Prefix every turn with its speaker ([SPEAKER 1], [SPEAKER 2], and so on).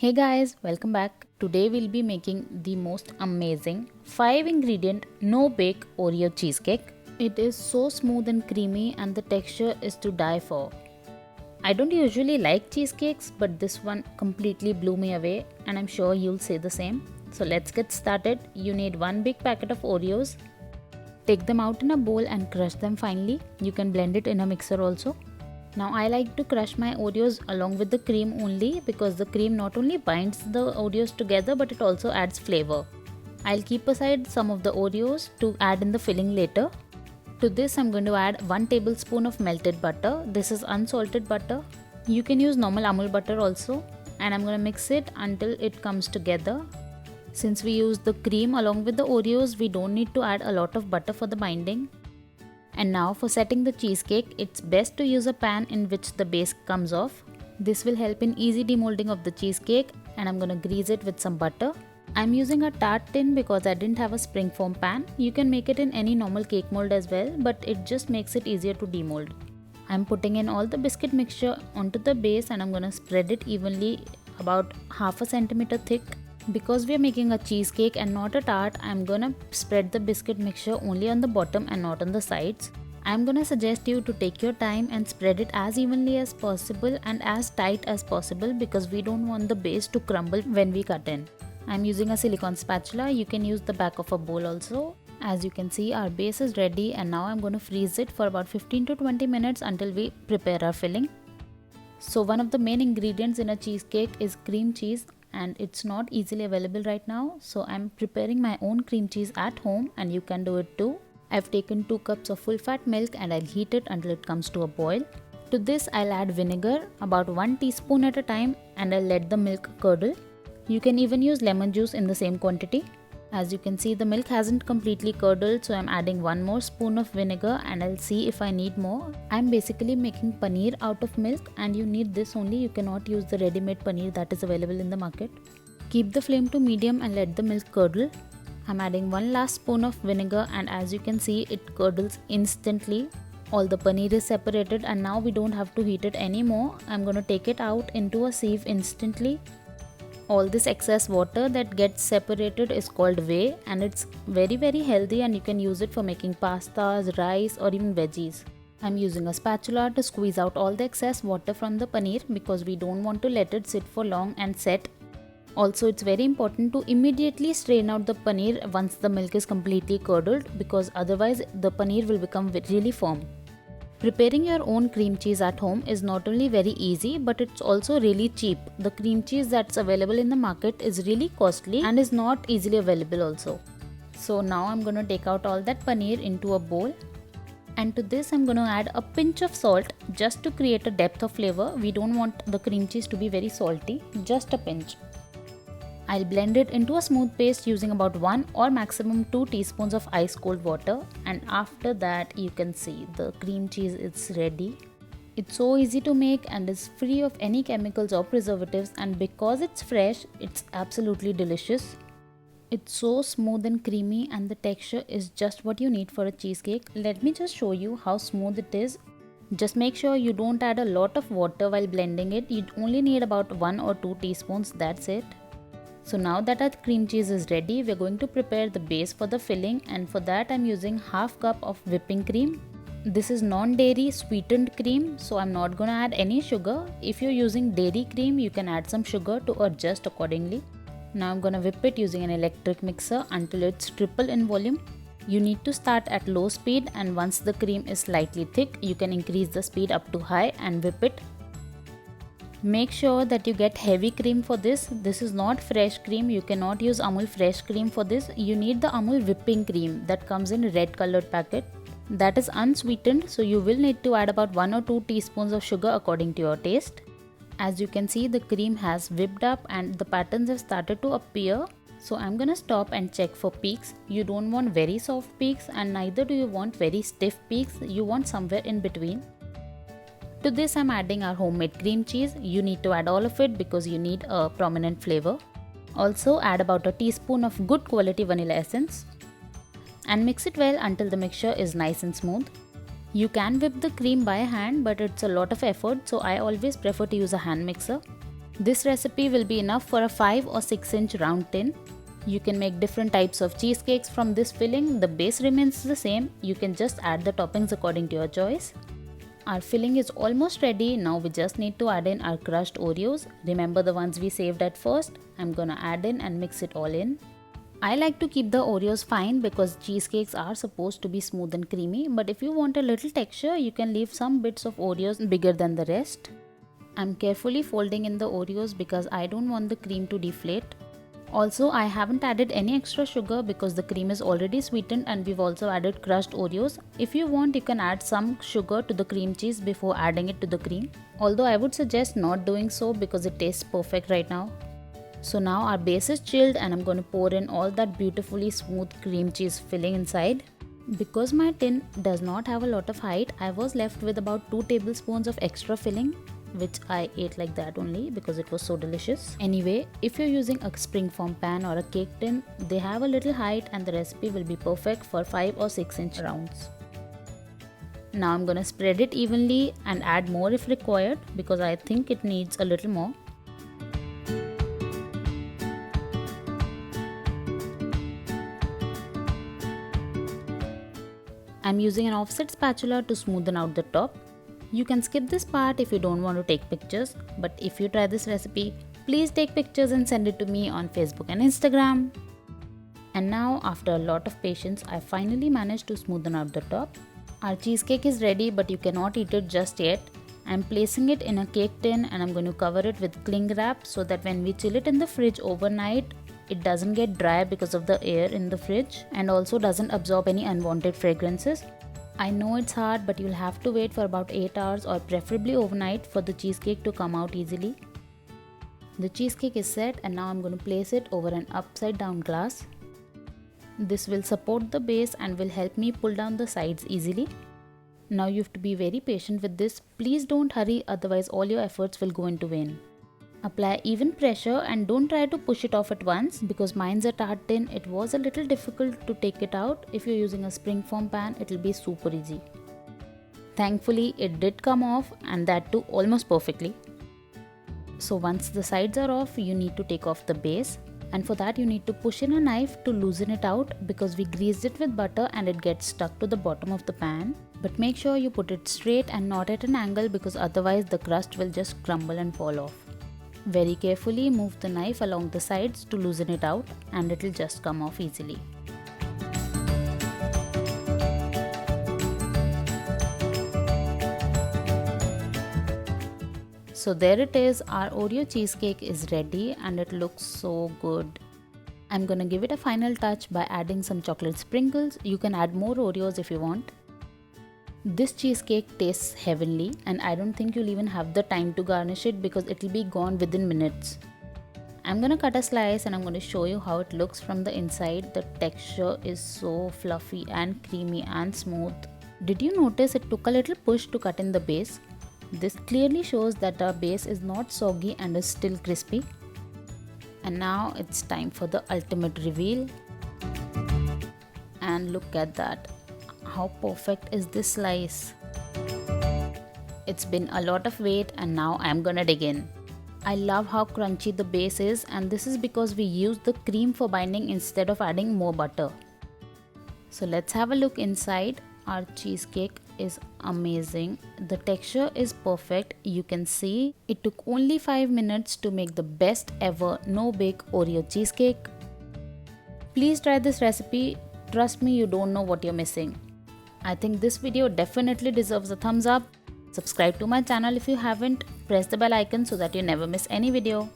[SPEAKER 1] Hey guys, welcome back. Today we'll be making the most amazing 5 ingredient no bake Oreo cheesecake. It is so smooth and creamy and the texture is to die for. I don't usually like cheesecakes, but this one completely blew me away and I'm sure you'll say the same. So let's get started. You need one big packet of Oreos. Take them out in a bowl and crush them finely. You can blend it in a mixer also. Now I like to crush my Oreos along with the cream only because the cream not only binds the Oreos together but it also adds flavor. I'll keep aside some of the Oreos to add in the filling later. To this I'm going to add 1 tablespoon of melted butter. This is unsalted butter. You can use normal Amul butter also, and I'm going to mix it until it comes together. Since we use the cream along with the Oreos, we don't need to add a lot of butter for the binding. And now for setting the cheesecake, it's best to use a pan in which the base comes off. This will help in easy demolding of the cheesecake, and I'm gonna grease it with some butter. I'm using a tart tin because I didn't have a springform pan. You can make it in any normal cake mold as well, but it just makes it easier to demold. I'm putting in all the biscuit mixture onto the base and I'm gonna spread it evenly, about half a centimeter thick. Because we are making a cheesecake and not a tart, I'm gonna spread the biscuit mixture only on the bottom and not on the sides. I'm gonna suggest you to take your time and spread it as evenly as possible and as tight as possible because we don't want the base to crumble when we cut in. I'm using a silicone spatula. You can use the back of a bowl also. As you can see, our base is ready and now I'm gonna freeze it for about 15 to 20 minutes until we prepare our filling. So one of the main ingredients in a cheesecake is cream cheese, and it's not easily available right now, so I'm preparing my own cream cheese at home and you can do it too. I've taken 2 cups of full fat milk and I'll heat it until it comes to a boil. To this I'll add vinegar, about 1 teaspoon at a time, and I'll let the milk curdle. You can even use lemon juice in the same quantity. As you can see, the milk hasn't completely curdled, so I'm adding 1 more spoon of vinegar and I'll see if I need more. I'm basically making paneer out of milk and you need this only. You cannot use the ready-made paneer that is available in the market. Keep the flame to medium and let the milk curdle. I'm adding 1 last spoon of vinegar and as you can see, it curdles instantly. All the paneer is separated and now we don't have to heat it anymore. I'm going to take it out into a sieve instantly. All this excess water that gets separated is called whey, and it's very healthy and you can use it for making pastas, rice or even veggies. I'm using a spatula to squeeze out all the excess water from the paneer because we don't want to let it sit for long and set. Also, it's very important to immediately strain out the paneer once the milk is completely curdled because otherwise the paneer will become really firm. Preparing your own cream cheese at home is not only very easy but it's also really cheap. The cream cheese that's available in the market is really costly and is not easily available also. So now I'm going to take out all that paneer into a bowl, and to this I'm going to add a pinch of salt just to create a depth of flavor. We don't want the cream cheese to be very salty, just a pinch. I'll blend it into a smooth paste using about 1 or maximum 2 teaspoons of ice cold water, and after that you can see the cream cheese is ready. It's so easy to make and is free of any chemicals or preservatives, and because it's fresh, it's absolutely delicious. It's so smooth and creamy and the texture is just what you need for a cheesecake. Let me just show you how smooth it is. Just make sure you don't add a lot of water while blending it. You only need about 1 or 2 teaspoons, that's it. So now that our cream cheese is ready, we're going to prepare the base for the filling, and for that I'm using half cup of whipping cream. This is non-dairy sweetened cream, so I'm not gonna add any sugar. If you're using dairy cream, you can add some sugar to adjust accordingly. Now I'm gonna whip it using an electric mixer until it's triple in volume. You need to start at low speed, and once the cream is slightly thick, you can increase the speed up to high and whip it. Make sure that you get heavy cream for this. This is not fresh cream. You cannot use Amul fresh cream for this. You need the Amul whipping cream that comes in a red colored packet. That is unsweetened, so you will need to add about 1 or 2 teaspoons of sugar according to your taste. As you can see, the cream has whipped up and the patterns have started to appear. So I'm gonna stop and check for peaks. You don't want very soft peaks and neither do you want very stiff peaks. You want somewhere in between. To this I'm adding our homemade cream cheese. You need to add all of it because you need a prominent flavor. Also add about a teaspoon of good quality vanilla essence and mix it well until the mixture is nice and smooth. You can whip the cream by hand, but it's a lot of effort, so I always prefer to use a hand mixer. This recipe will be enough for a 5 or 6 inch round tin. You can make different types of cheesecakes from this filling. The base remains the same. You can just add the toppings according to your choice. Our filling is almost ready. Now we just need to add in our crushed Oreos. Remember the ones we saved at first? I'm gonna add in and mix it all in. I like to keep the Oreos fine because cheesecakes are supposed to be smooth and creamy, but if you want a little texture, you can leave some bits of Oreos bigger than the rest. I'm carefully folding in the Oreos because I don't want the cream to deflate. Also, I haven't added any extra sugar because the cream is already sweetened and we've also added crushed Oreos. If you want, you can add some sugar to the cream cheese before adding it to the cream. Although I would suggest not doing so because it tastes perfect right now. So now our base is chilled and I'm going to pour in all that beautifully smooth cream cheese filling inside. Because my tin does not have a lot of height, I was left with about 2 tablespoons of extra filling, which I ate like that only because it was so delicious. Anyway, if you're using a springform pan or a cake tin, they have a little height and the recipe will be perfect for 5 or 6 inch rounds. Now I'm gonna spread it evenly and add more if required because I think it needs a little more. I'm using an offset spatula to smoothen out the top. You can skip this part if you don't want to take pictures, but if you try this recipe, please take pictures and send it to me on Facebook and Instagram. And now, after a lot of patience, I finally managed to smoothen out the top. Our cheesecake is ready, but you cannot eat it just yet. I'm placing it in a cake tin and I'm going to cover it with cling wrap so that when we chill it in the fridge overnight, it doesn't get dry because of the air in the fridge and also doesn't absorb any unwanted fragrances. I know it's hard, but you'll have to wait for about 8 hours or preferably overnight for the cheesecake to come out easily. The cheesecake is set and now I'm going to place it over an upside down glass. This will support the base and will help me pull down the sides easily. Now you have to be very patient with this. Please don't hurry, otherwise all your efforts will go into vain. Apply even pressure and don't try to push it off at once because mine's a tart tin. It was a little difficult to take it out. If you're using a springform pan, it'll be super easy. Thankfully, it did come off and that too almost perfectly. So once the sides are off, you need to take off the base. And for that you need to push in a knife to loosen it out because we greased it with butter and it gets stuck to the bottom of the pan. But make sure you put it straight and not at an angle because otherwise the crust will just crumble and fall off. Very carefully move the knife along the sides to loosen it out and it will just come off easily. So there it is, our Oreo cheesecake is ready and it looks so good. I'm gonna give it a final touch by adding some chocolate sprinkles. You can add more Oreos if you want. This cheesecake tastes heavenly and I don't think you'll even have the time to garnish it because it'll be gone within minutes. I'm gonna cut a slice and I'm gonna show you how it looks from the inside. The texture is so fluffy and creamy and smooth. Did you notice it took a little push to cut in the base? This clearly shows that our base is not soggy and is still crispy. And now it's time for the ultimate reveal. And look at that. How perfect is this slice? It's been a lot of wait and now I'm gonna dig in. I love how crunchy the base is and this is because we used the cream for binding instead of adding more butter. So let's have a look inside. Our cheesecake is amazing. The texture is perfect. You can see it took only 5 minutes to make the best ever no-bake Oreo cheesecake. Please try this recipe. Trust me, you don't know what you're missing. I think this video definitely deserves a thumbs up. Subscribe to my channel if you haven't. Press the bell icon so that you never miss any video.